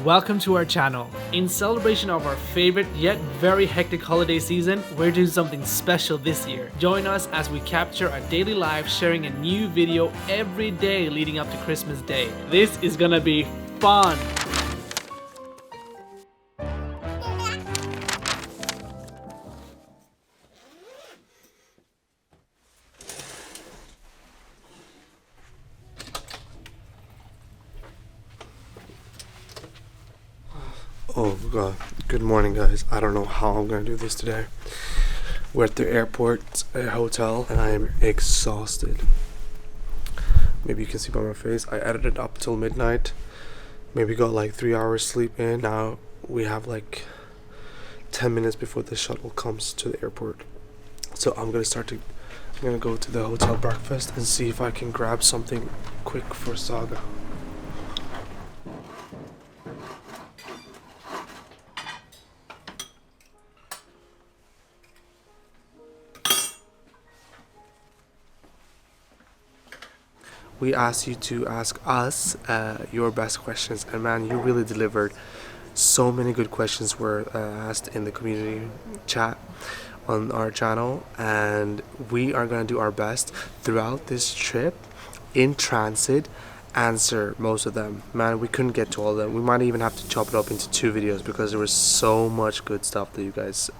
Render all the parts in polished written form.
Welcome to our channel. In celebration of our favorite yet very hectic holiday season, we're doing something special this year. Join us as we capture our daily life, sharing a new video every day leading up to Christmas Day. This is gonna be fun! Oh god, good morning guys. I don't know how I'm gonna do this today. We're at the airport, a hotel, and I am exhausted. Maybe you can see by my face, I edited up till midnight. Maybe got like 3 hours sleep in. Now we have like 10 minutes before the shuttle comes to the airport. So I'm gonna go to the hotel breakfast and see if I can grab something quick for Saga. We asked you to ask us your best questions, and man, you really delivered. So many good questions were asked in the community chat on our channel, and we are going to do our best throughout this trip in transit, answer most of them. Man, we couldn't get to all of them. We might even have to chop it up into 2 videos because there was so much good stuff that you guys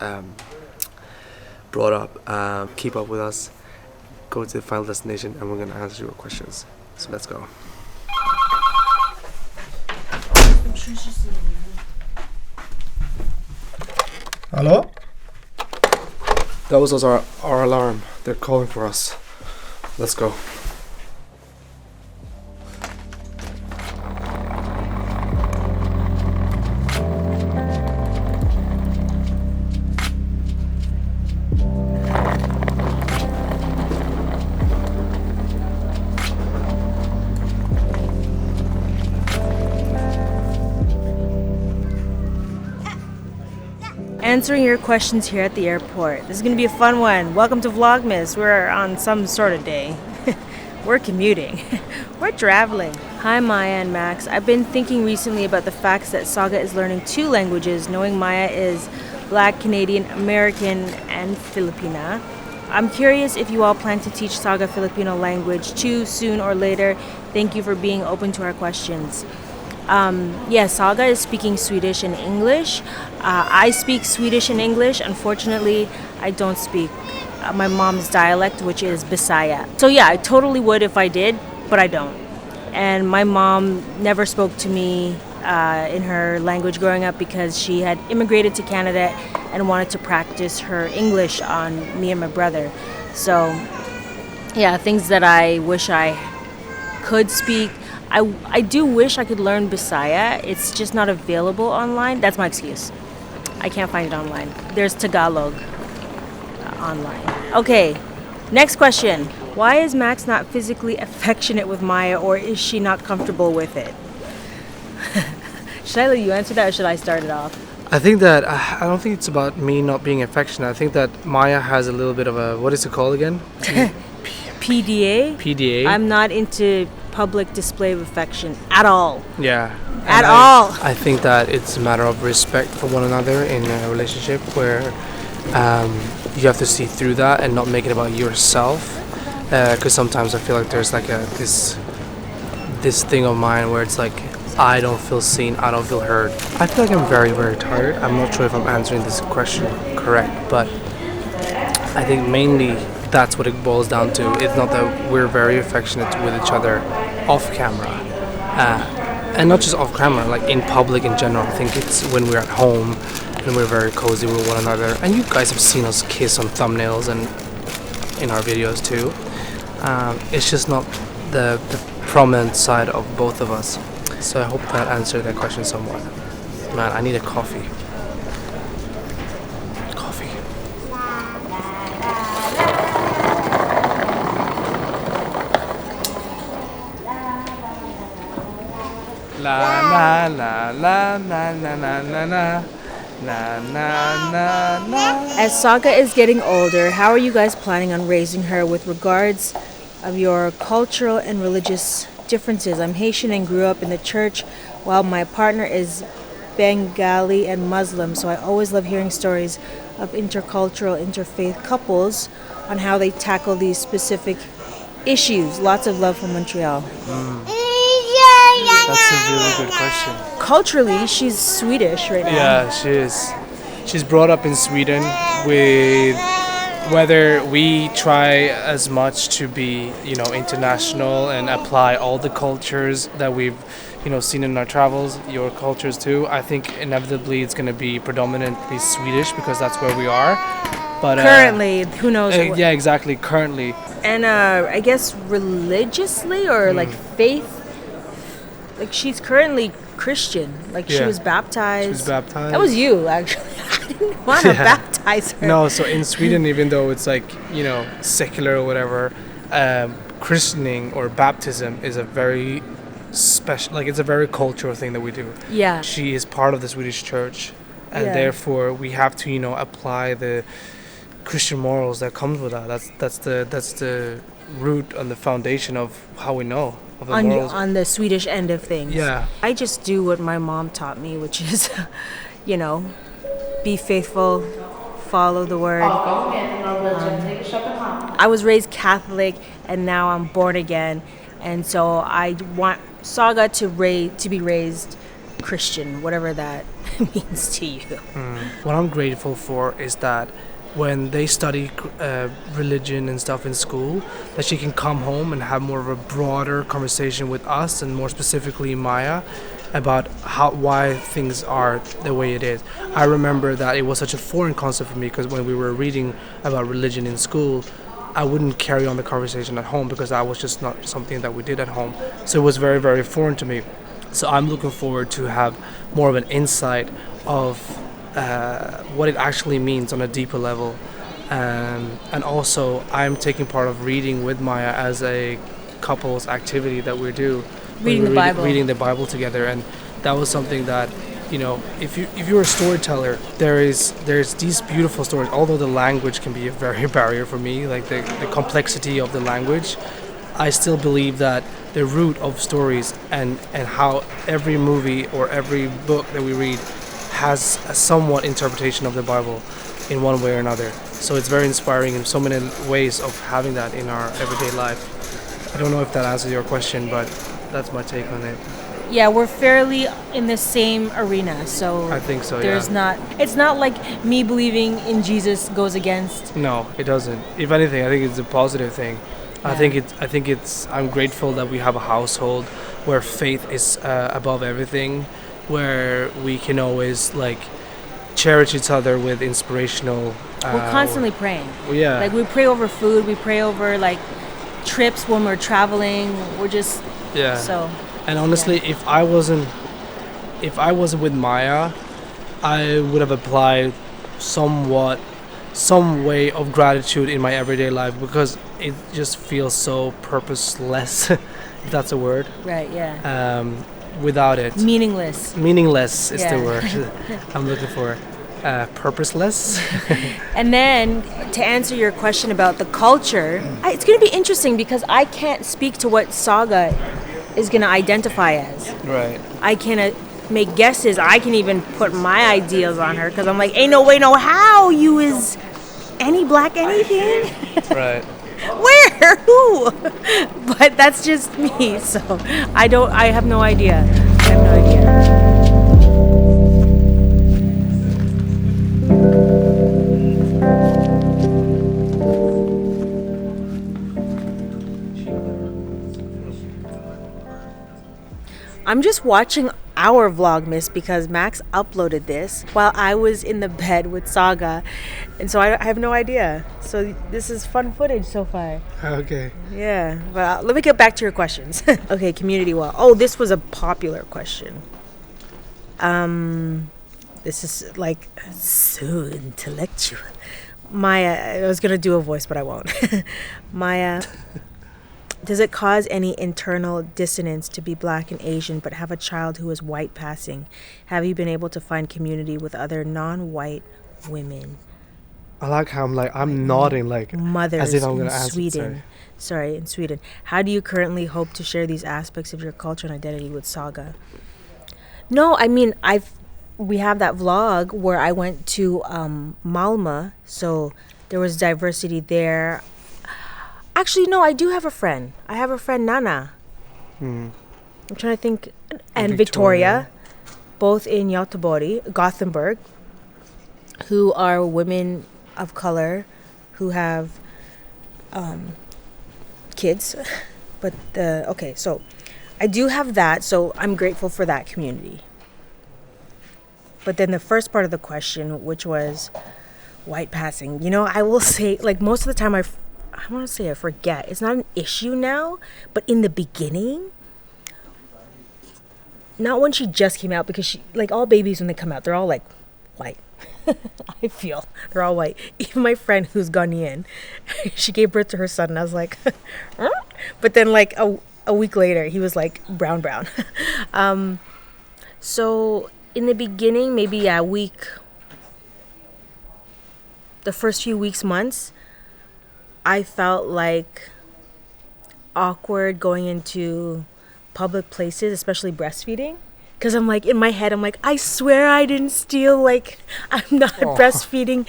brought up. Keep up with us. Go to the final destination and we're going to answer your questions. So let's go. Hello? That was our alarm. They're calling for us. Let's go. Answering your questions here at the airport. This is going to be a fun one. Welcome to Vlogmas. We're on some sort of day. We're commuting. We're traveling. Hi Maya and Max. I've been thinking recently about the facts that Saga is learning 2 languages, knowing Maya is Black, Canadian, American, and Filipina. I'm curious if you all plan to teach Saga Filipino language too, soon or later. Thank you for being open to our questions. Saga is speaking Swedish and English. I speak Swedish and English. Unfortunately, I don't speak my mom's dialect, which is Bisaya. So yeah, I totally would if I did, but I don't. And my mom never spoke to me in her language growing up because she had immigrated to Canada and wanted to practice her English on me and my brother. So yeah, things that I wish I could speak. I do wish I could learn Bisaya. It's just not available online. That's my excuse. I can't find it online. There's Tagalog online. Okay, next question. Why is Max not physically affectionate with Maya, or is she not comfortable with it? Should I let you answer that, or should I start it off? I think that I don't think it's about me not being affectionate. I think that Maya has a little bit of a, what is it called again? PDA? PDA. I'm not into public display of affection at all. Yeah. At all. I think that it's a matter of respect for one another in a relationship where you have to see through that and not make it about yourself. Because sometimes I feel like there's like this thing of mine where it's like, I don't feel seen, I don't feel heard. I feel like I'm very, very tired. I'm not sure if I'm answering this question correct, but I think mainly that's what it boils down to. It's not that we're very affectionate with each other off camera, and not just off camera, like in public in general. I think it's when we're at home and we're very cozy with one another. And you guys have seen us kiss on thumbnails and in our videos too. It's just not the prominent side of both of us. So I hope that answered that question somewhat. Man, I need a coffee. La la la la la la la la la la la la. As Saga is getting older, how are you guys planning on raising her with regards of your cultural and religious differences? I'm Haitian and grew up in the church While my partner is Bengali and Muslim, so I always love hearing stories of intercultural, interfaith couples on how they tackle these specific issues. Lots of love from Montreal. That's a really good question. Culturally, she's Swedish right now. Yeah, she is. She's brought up in Sweden with whether we try as much to be, international and apply all the cultures that we've, seen in our travels, your cultures too. I think inevitably it's going to be predominantly Swedish because that's where we are. But currently, who knows? Yeah, exactly. Currently. And I guess religiously or like faith, like she's currently Christian. Like she was baptized. She was baptized. That was you, actually. I didn't want to baptize her. No, so in Sweden, even though it's like, secular or whatever, christening or baptism is a very special, like it's a very cultural thing that we do. Yeah. She is part of the Swedish church, and therefore we have to, apply the Christian morals that comes with that. That's the root and the foundation of how we know of the morals. On the Swedish end of things. Yeah. I just do what my mom taught me, which is, be faithful, follow the word. I was raised Catholic, and now I'm born again, and so I want Saga to be raised Christian, whatever that means to you. What I'm grateful for is that when they study religion and stuff in school, that she can come home and have more of a broader conversation with us, and more specifically Maya, about why things are the way it is. I remember that it was such a foreign concept for me, because when we were reading about religion in school, I wouldn't carry on the conversation at home because that was just not something that we did at home. So it was very, very foreign to me. So I'm looking forward to have more of an insight of what it actually means on a deeper level. And also, I'm taking part of reading with Maya as a couple's activity that we do. Reading the Bible together, and that was something that, if you're a storyteller, there's these beautiful stories. Although the language can be a very barrier for me, like the complexity of the language, I still believe that the root of stories and how every movie or every book that we read has a somewhat interpretation of the Bible in one way or another. So it's very inspiring in so many ways of having that in our everyday life. I don't know if that answers your question, but that's my take on it. Yeah, we're fairly in the same arena, so I think so. It's not like me believing in Jesus goes against. No, it doesn't. If anything, I think it's a positive thing. Yeah. I think I'm grateful that we have a household where faith is above everything, where we can always cherish each other with inspirational. We're constantly praying. Yeah. Like we pray over food, we pray over trips when we're traveling. We're just so. And honestly, if I wasn't with Maya, I would have applied some way of gratitude in my everyday life, because it just feels so purposeless, if that's a word. Right, yeah. Without it. Meaningless. Meaningless is the word I'm looking for. Purposeless. And then to answer your question about the culture, it's going to be interesting because I can't speak to what Saga is going to identify as. Right. I can make guesses. I can even put my ideas on her because I'm like, ain't no way, no how you is any black anything. Right. Where? Who? But that's just me. So I have no idea. I'm just watching our Vlogmas because Max uploaded this while I was in the bed with Saga, and so I have no idea. So this is fun footage so far. Okay. Yeah, but let me get back to your questions. Okay, community wall. Oh, this was a popular question. This is so intellectual. Maya, I was gonna do a voice, but I won't. Maya. Does it cause any internal dissonance to be black and Asian but have a child who is white passing? Have you been able to find community with other non-white women? I like how I'm nodding mothers as if I'm going in to answer. Sweden. Sorry, in Sweden. How do you currently hope to share these aspects of your culture and identity with Saga? No, I mean, we have that vlog where I went to Malma, so there was diversity there. Actually, no, I do have a friend. I have a friend, Nana. I'm trying to think. And Victoria, both in Göteborg, Gothenburg, who are women of color who have kids. But, okay, so I do have that, so I'm grateful for that community. But then the first part of the question, which was white passing, I will say, like, most of the time I want to say I forget. It's not an issue now, but in the beginning, not when she just came out, because she, like, all babies when they come out, they're all like white. I feel they're all white. Even my friend who's Ghanaian, she gave birth to her son, and I was like, huh? But then like a week later, he was like brown. So in the beginning, maybe the first few weeks, months, I felt like awkward going into public places, especially breastfeeding. Because I'm like, in my head, I'm like, I swear I didn't steal. Like, I'm not breastfeeding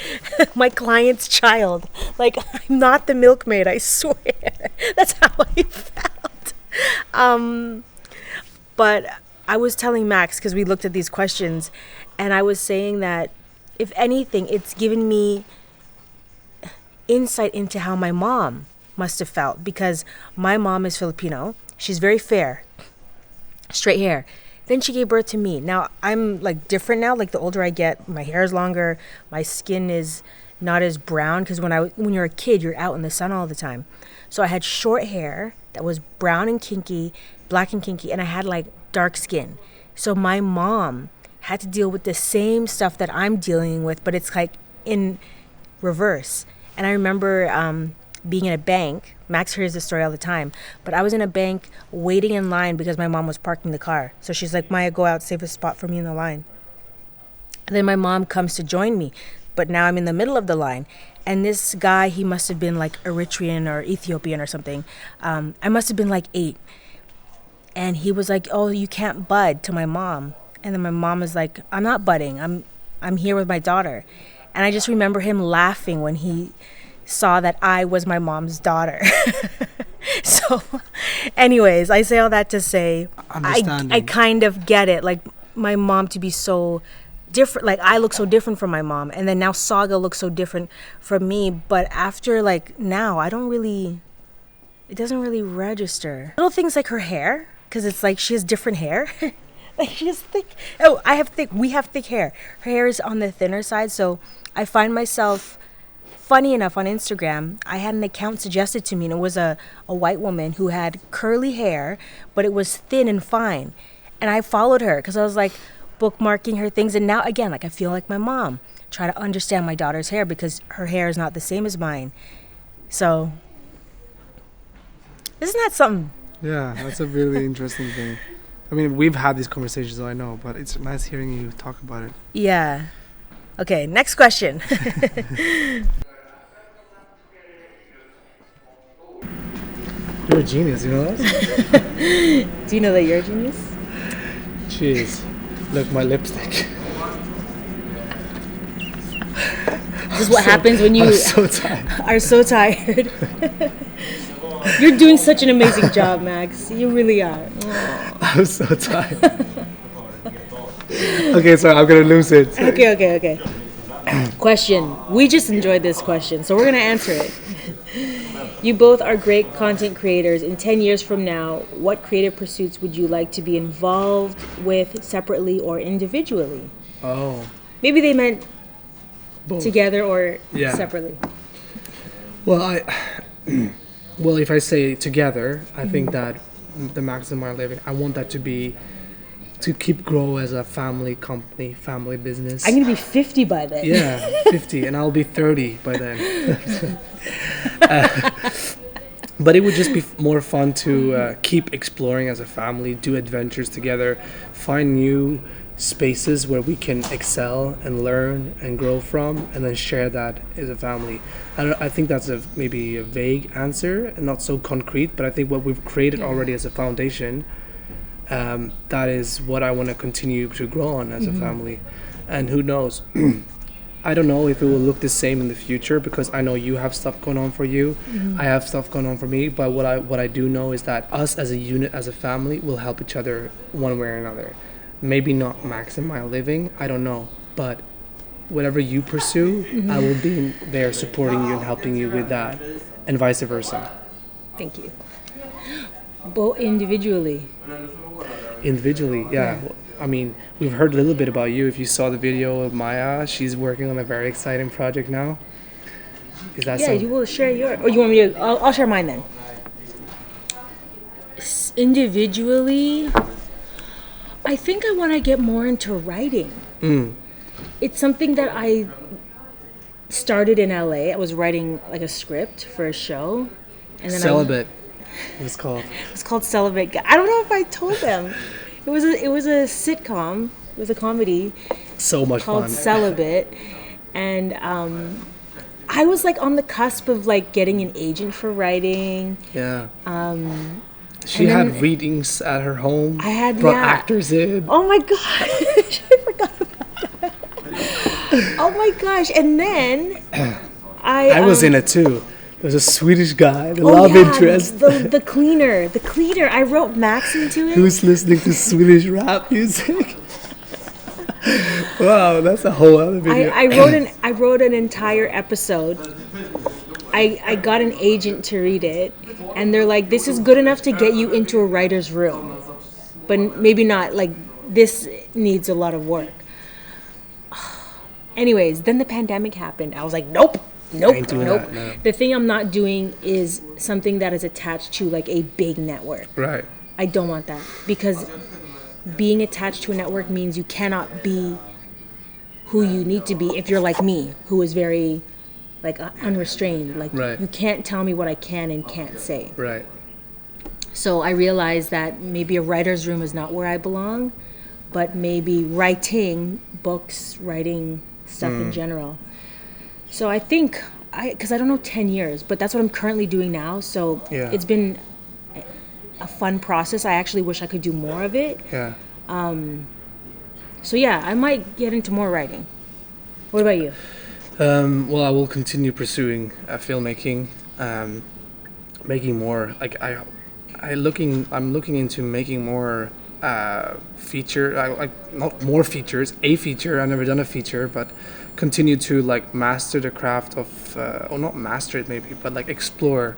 my client's child. Like, I'm not the milkmaid, I swear. That's how I felt. But I was telling Max, because we looked at these questions, and I was saying that, if anything, it's given me insight into how my mom must have felt. Because my mom is Filipino. She's very fair, straight hair. Then she gave birth to me. Now, I'm like different now. Like, the older I get, my hair is longer. My skin is not as brown. Because when you're a kid, you're out in the sun all the time. So I had short hair that was brown and kinky, black and kinky. And I had like dark skin. So my mom had to deal with the same stuff that I'm dealing with. But it's like in reverse. And I remember being in a bank. Max hears this story all the time. But I was in a bank waiting in line because my mom was parking the car. So she's like, Maya, go out, save a spot for me in the line. And then my mom comes to join me. But now I'm in the middle of the line. And this guy, he must have been like Eritrean or Ethiopian or something. I must have been like 8. And he was like, oh, you can't bud, to my mom. And then my mom was like, I'm not budding. I'm here with my daughter. And I just remember him laughing when he saw that I was my mom's daughter. So anyways, I say all that to say I kind of get it, like my mom to be so different, like I look so different from my mom, and then now Saga looks so different from me. But after, like, now it doesn't really register. Little things like her hair, because it's like she has different hair. Like, she has thick, we have thick hair. Her hair is on the thinner side. So I find myself, funny enough, on Instagram, I had an account suggested to me, and it was a white woman who had curly hair, but it was thin and fine. And I followed her because I was like bookmarking her things. And now, again, like, I feel like my mom, try to understand my daughter's hair because her hair is not the same as mine. So, isn't that something? Yeah, that's a really interesting thing. I mean, we've had these conversations, so I know, but it's nice hearing you talk about it. Yeah. Okay, next question. You're a genius, you know that? Do you know that you're a genius? Jeez. Look, my lipstick. This is what happens when you are so tired. You're doing such an amazing job, Max. You really are. I'm so tired. Okay, so I'm going to lose it. Okay. Question. We just enjoyed this question, so we're going to answer it. You both are great content creators. In 10 years from now, what creative pursuits would you like to be involved with separately or individually? Oh. Maybe they meant both. Together or separately. Well, well, if I say together, I think that the Max and Maya Living, I want that to keep grow as a family company, family business. I'm going to be 50 by then. Yeah, 50, and I'll be 30 by then. But it would just be more fun to keep exploring as a family, do adventures together, find new spaces where we can excel and learn and grow from, and then share that as a family. I think that's maybe a vague answer and not so concrete, but I think what we've created already as a foundation that is what I want to continue to grow on as a family. And who knows? I don't know if it will look the same in the future, because I know you have stuff going on for you. I have stuff going on for me. But what I do know is that us as a unit, as a family, will help each other one way or another. Maybe not Max and my living, I don't know. But whatever you pursue, I will be there supporting you and helping you with that, and vice versa. Thank you. Both individually. Individually, yeah. I mean, we've heard a little bit about you. If you saw the video of Maya, she's working on a very exciting project now. Is that Yeah, you will share your, or you want me to? I'll share mine then. Individually, I think I want to get more into writing. It's something that I started in LA. I was writing like a script for a show, and then Celibate, it was called. It's called Celibate. I don't know if I told them. It was a sitcom. It was a comedy So much called fun. Celibate, and I was like on the cusp of like getting an agent for writing. Yeah. She and had then- readings at her home. I had, brought yeah. actors in. Oh my gosh, I forgot about that. Oh my gosh, and then I was in it too. There's a Swedish guy, the oh love yeah, interest, the cleaner. I wrote Max into it. who's listening to Swedish rap music. Wow, that's a whole other video. I wrote an entire episode. I got an agent to read it, and they're like, "This is good enough to get you into a writer's room, but maybe not. Like, this needs a lot of work." Anyways, then the pandemic happened. I was like, "Nope, ain't doing nope." that, no. The thing I'm not doing is something that is attached to like a big network. Right. I don't want that, because being attached to a network means you cannot be who you need to be if you're like me, who is very like unrestrained. Like Right. you can't tell me what I can and can't say. Right. So I realized that maybe a writer's room is not where I belong, but maybe writing books, writing stuff in general. So I think because I don't know 10 years, but that's what I'm currently doing now. So Yeah. it's been a fun process. I actually wish I could do more of it. Yeah. So yeah, I might get into more writing. What about you? Well, I will continue pursuing filmmaking, making more. Like I'm looking into making more feature. Like not more features. A feature. I've never done a feature, but continue to like master the craft of, or not master it maybe, but like explore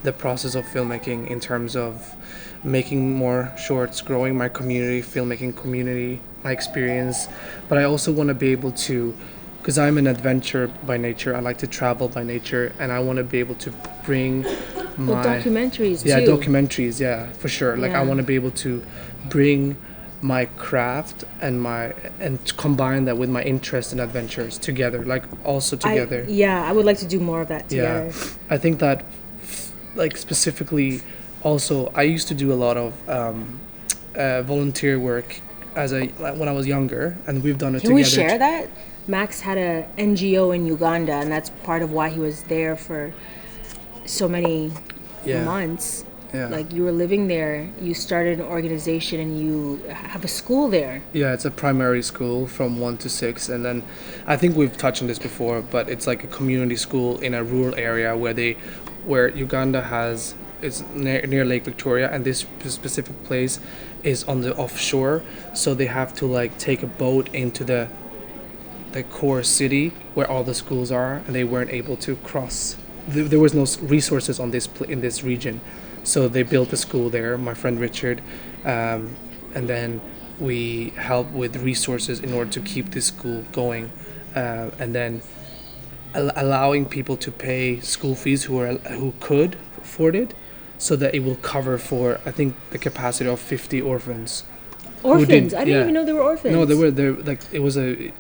the process of filmmaking in terms of making more shorts, growing my community, filmmaking community, my experience. But I also want to be able to, because I'm an adventurer by nature, I like to travel by nature, and I want to be able to bring my... Well, documentaries Yeah, too. documentaries, yeah, for sure. Like I Yeah. want to be able to bring my craft and combine that with my interest in adventures together, like also together. I would like to do more of that together. Yeah, I think that, like specifically, also I used to do a lot of volunteer work when I was younger, and we've done it Can together. we share that? Max had a NGO in Uganda, and that's part of why he was there for so many months. Yeah. Like you were living there, you started an organization, and you have a school there. Yeah, it's a primary school from 1 to 6, and then I think we've touched on this before, but it's like a community school in a rural area where Uganda it's near Lake Victoria, and this specific place is on the offshore, so they have to like take a boat into the core city where all the schools are, and they weren't able to cross. There was no resources on in this region. So they built a school there, my friend Richard, and then we helped with resources in order to keep this school going, and then allowing people to pay school fees who could afford it, so that it will cover for, I think, the capacity of 50 orphans. Orphans? I didn't even know there were orphans. No, it was a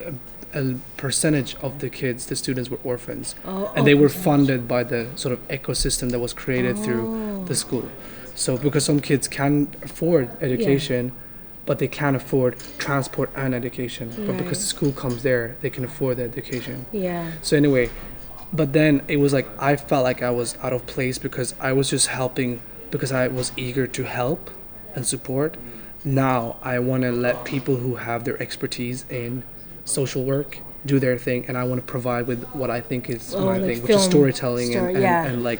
percentage of the kids, the students were orphans, and they were funded by the sort of ecosystem that was created through the school. So because some kids can afford education, but they can't afford transport and education, but because the school comes there, they can afford the education. Yeah. So anyway, but then it was like I felt like I was out of place because I was just helping because I was eager to help and support, now I want to let people who have their expertise in social work do their thing, and I want to provide with what I think is my like thing, which is storytelling yeah. and like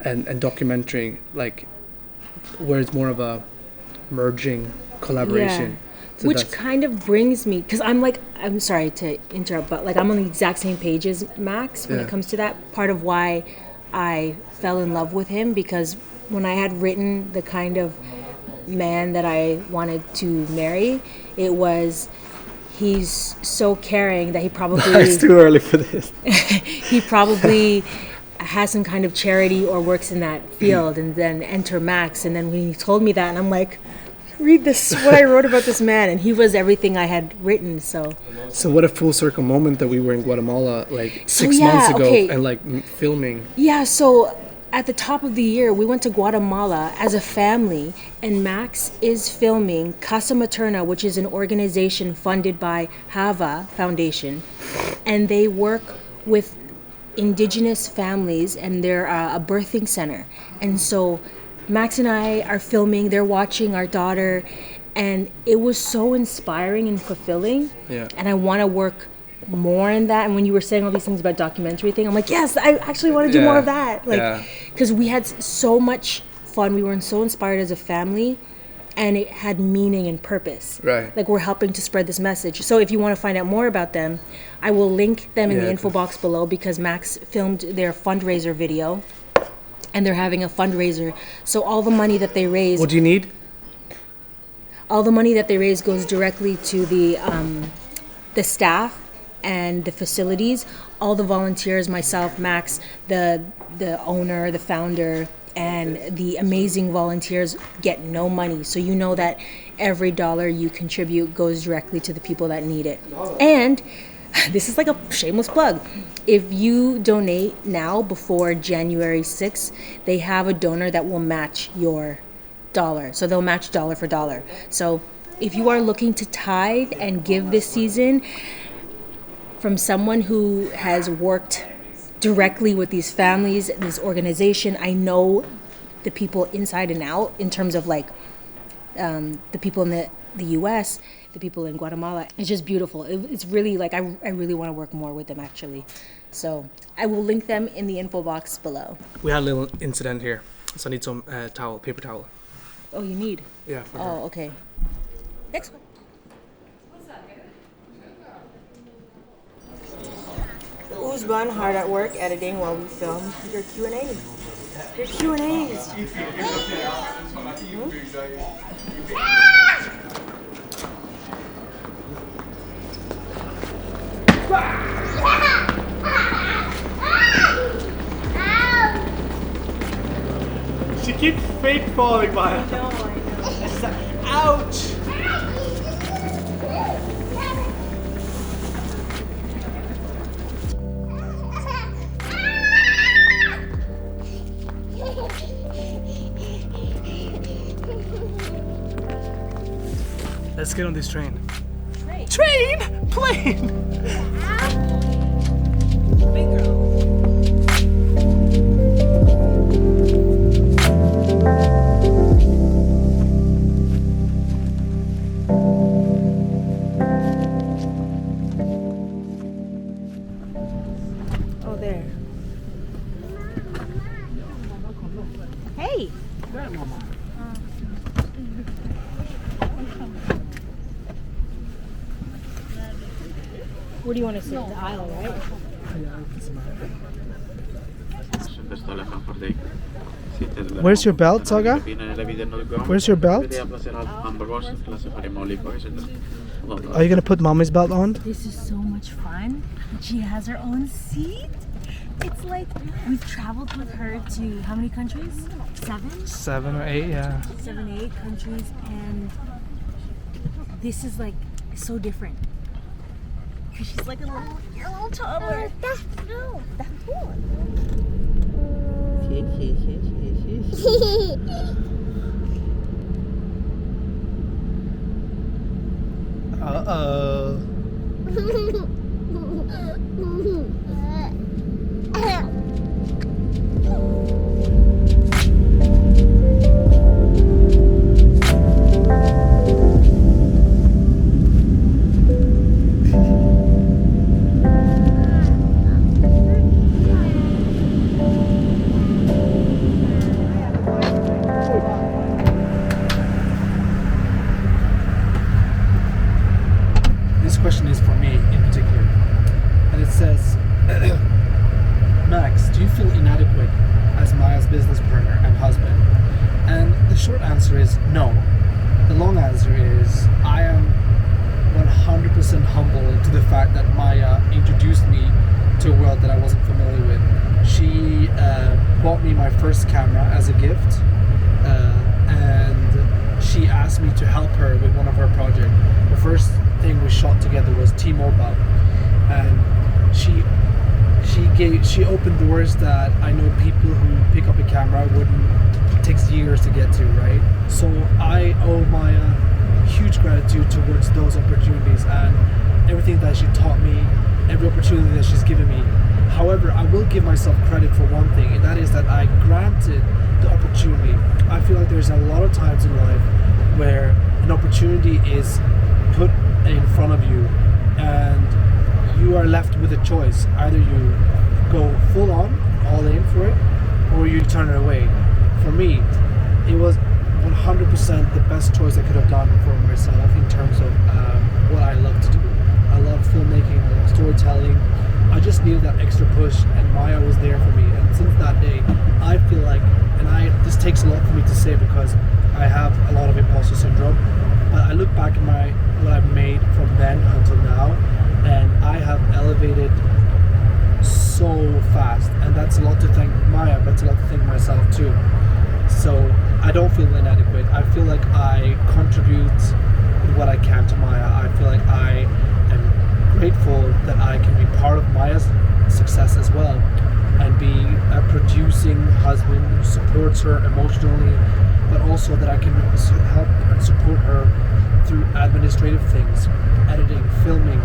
and documentary, like where it's more of a merging collaboration. Yeah. So Which that's- kind of brings me, because I'm sorry to interrupt, but like I'm on the exact same page as Max when Yeah. it comes to that. Part of why I fell in love with him, because when I had written the kind of man that I wanted to marry, it was, he's so caring that he probably it's too early for this. he probably has some kind of charity or works in that field. And then enter Max, and then when he told me that, and I'm like, read this, what I wrote about this man, and he was everything I had written. So what a full circle moment that we were in Guatemala like 6 yeah, months ago, okay. and like filming. yeah, so at the top of the year we went to Guatemala as a family, and Max is filming Casa Materna, which is an organization funded by Hava Foundation, and they work with indigenous families, and they're a birthing center. And so Max and I are filming, they're watching our daughter, and it was so inspiring and fulfilling. Yeah. And I want to work more in that. And when you were saying all these things about documentary thing, I'm like, yes, I actually want to do Yeah. more of that. Like, Yeah. because we had so much fun, we were so inspired as a family, and it had meaning and purpose. Right. Like, we're helping to spread this message. So if you want to find out more about them, I will link them in the info box below, because Max filmed their fundraiser video, and they're having a fundraiser. So all the money that they raise, What do you need? all the money that they raise goes directly to the staff and the facilities. All the volunteers, myself, Max, the owner, the founder, and the amazing volunteers get no money. So you know that every dollar you contribute goes directly to the people that need it. And this is like a shameless plug. If you donate now before January 6th, they have a donor that will match your dollar. So they'll match dollar for dollar. So if you are looking to tithe and give this season from someone who has worked directly with these families, this organization, I know the people inside and out in terms of like the people in the US, the people in Guatemala. It's just beautiful. It's really like, I really want to work more with them actually. So I will link them in the info box below. We had a little incident here, so I need some paper towel. Oh, you need? Yeah. For her. Oh, okay. Next one. Uzban hard at work editing while we film your Q&A. Your Q&As. She keeps fake falling, Maya. No, I know. Ouch! Let's get on this train. Train? Plane! Big girl. Oh, there. Hey! Where do you want to sit? The aisle, right? Where's your belt, Saga? Where's your belt? Are you gonna put mommy's belt on? This is so much fun. She has her own seat. It's like we've traveled with her to how many countries? 7? 7 or 8, yeah. 7, 8 countries, and this is like so different. Cause she's like a little toddler. No, that's cool. Uh-oh. this question is for me in particular. And it says, Max, do you feel inadequate as Maya's business partner and husband? And the short answer is no. The long answer is I am 100% humble to the fact that Maya introduced me to a world that I wasn't familiar with. She bought me my first camera as a gift, and she asked me to help her with one of her projects. The first thing we shot together was T-Mobile, and she opened doors that I know people who pick up a camera it takes years to get to, right? So I owe Maya huge gratitude towards those opportunities and everything that she taught me, every opportunity that she's given me. However, I will give myself credit for one thing, and that is that I granted the opportunity. I feel like there's a lot of times in life where an opportunity is put in front of you and you are left with a choice. Either you go full on, all in for it, or you turn it away. For me, it was 100% the best choice I could have done for myself in terms of what I love to do. I love filmmaking, I love storytelling. I just needed that extra push, and Maya was there for me. And since that day, I feel like, this takes a lot for me to say because I have a lot of imposter syndrome, but I look back at what I've made from then until now, and I have elevated so fast. And that's a lot to thank Maya, but it's a lot to thank myself too. So I don't feel inadequate. I feel like I contribute with what I can to Maya. I feel like I am grateful that I can be part of Maya's success as well, and be a producing husband who supports her emotionally, but also that I can help and support her through administrative things, editing, filming.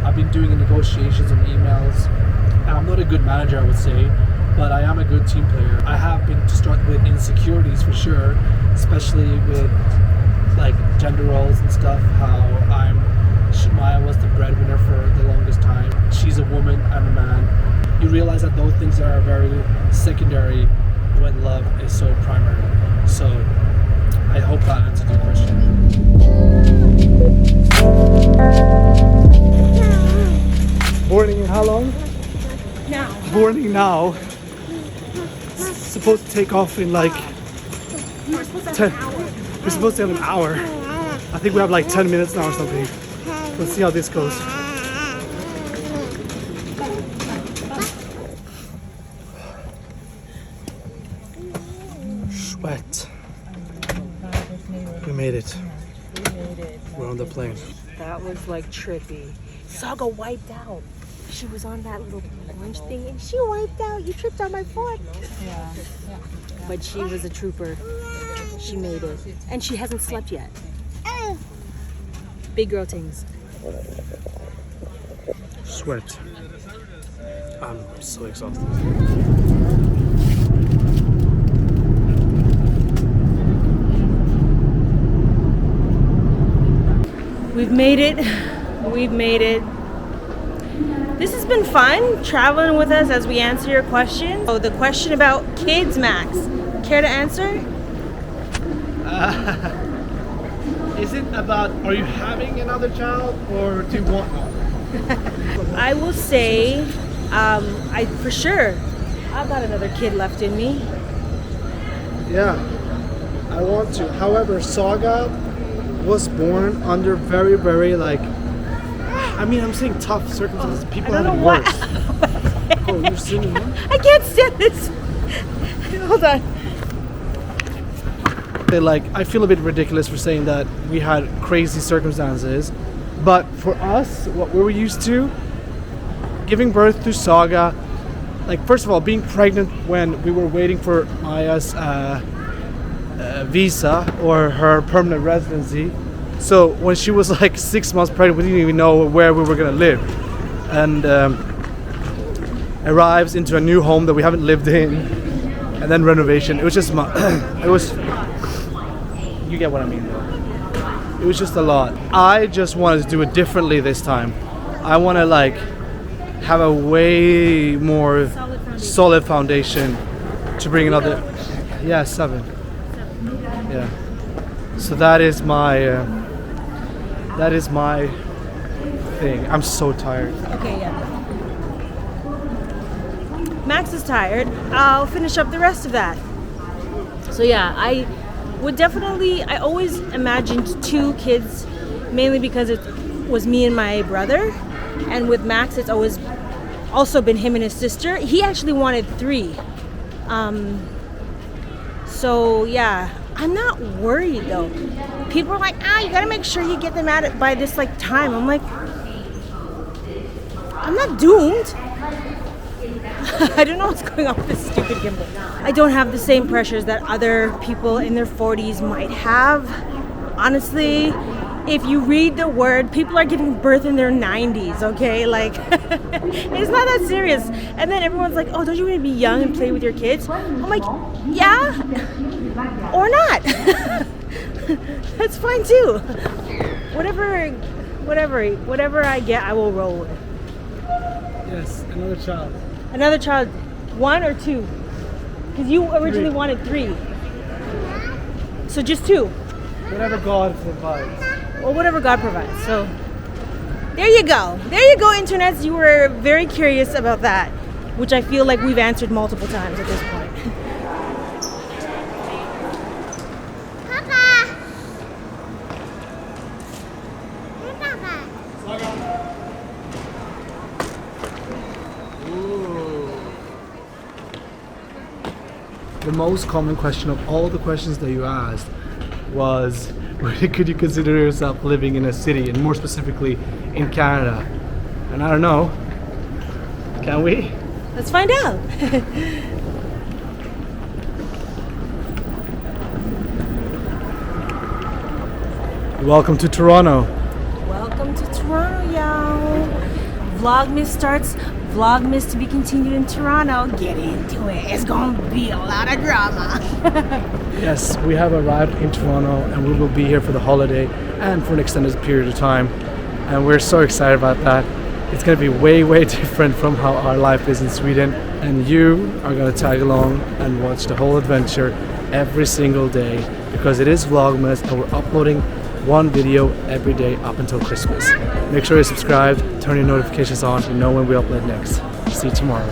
I've been doing negotiations and emails. I'm not a good manager, I would say, but I am a good team player. I have been struck with insecurities for sure, especially with like gender roles and stuff, how Maya was the breadwinner for the longest time. She's a woman, I'm a man. You realize that those things are very secondary when love is so primary. So I hope that answered your question. Boarding in how long? Now. Boarding now. Supposed to take off in like 10. We're supposed to have an hour. I think we have like 10 minutes now or something. Let's see how this goes. Sweat. We made it. We're on the plane. That was like trippy. Saga wiped out. She was on that little orange thing and she wiped out. You tripped on my foot. Yeah. But she was a trooper. She made it. And she hasn't slept yet. Big girl things. Sweat. I'm so exhausted. We've made it. We've made it. This has been fun traveling with us as we answer your questions. Oh, the question about kids, Max. Care to answer? Is it about, are you having another child or do you want one? I will say, I for sure, I've got another kid left in me. Yeah, I want to. However, Saga was born under very, very I'm saying tough circumstances. People I have don't it know worse. Oh, you're singing, huh? I can't stand this. Hold on. I feel a bit ridiculous for saying that we had crazy circumstances, but for us, what we were used to, giving birth to Saga, first of all, being pregnant when we were waiting for Maya's visa or her permanent residency. So when she was 6 months pregnant, we didn't even know where we were gonna live, and arrives into a new home that we haven't lived in, and then renovation. It was just it was. You get what I mean, though. It was just a lot. I just wanted to do it differently this time. I want to have a way more solid foundation to bring another. Yeah, 7. Yeah. So that is my thing. I'm so tired. Okay, yeah. Max is tired. I'll finish up the rest of that. So yeah, I always imagined 2 kids, mainly because it was me and my brother. And with Max, it's always also been him and his sister. He actually wanted 3. So yeah, I'm not worried though. People are like, you gotta make sure you get them at it by this like time. I'm like, I'm not doomed. I don't know what's going on with this stupid gimbal. I don't have the same pressures that other people in their 40s might have. Honestly, if you read the word, people are giving birth in their 90s, okay? Like, it's not that serious. And then everyone's like, oh, don't you want to be young and play with your kids? I'm like, yeah, or not. That's fine too. Whatever I get, I will roll with. Yes, another child. Another child, 1 or 2? Because you originally 3. wanted 3. So just 2. Whatever God provides. Well, whatever God provides. So there you go. There you go, internets. You were very curious about that, which I feel like we've answered multiple times at this point. The most common question of all the questions that you asked was, could you consider yourself living in a city, and more specifically in Canada? And I don't know. Can we? Let's find out. Welcome to Toronto. Welcome to Toronto, y'all. Vlogmas starts. Vlogmas to be continued in Toronto. Get into it. It's gonna be a lot of drama. Yes, we have arrived in Toronto, and we will be here for the holiday and for an extended period of time. And we're so excited about that. It's going to be way, way different from how our life is in Sweden. And you are going to tag along and watch the whole adventure every single day, because it is Vlogmas and we're uploading 1 video every day up until Christmas. Make sure you're subscribed, turn your notifications on to know when we upload next. See you tomorrow.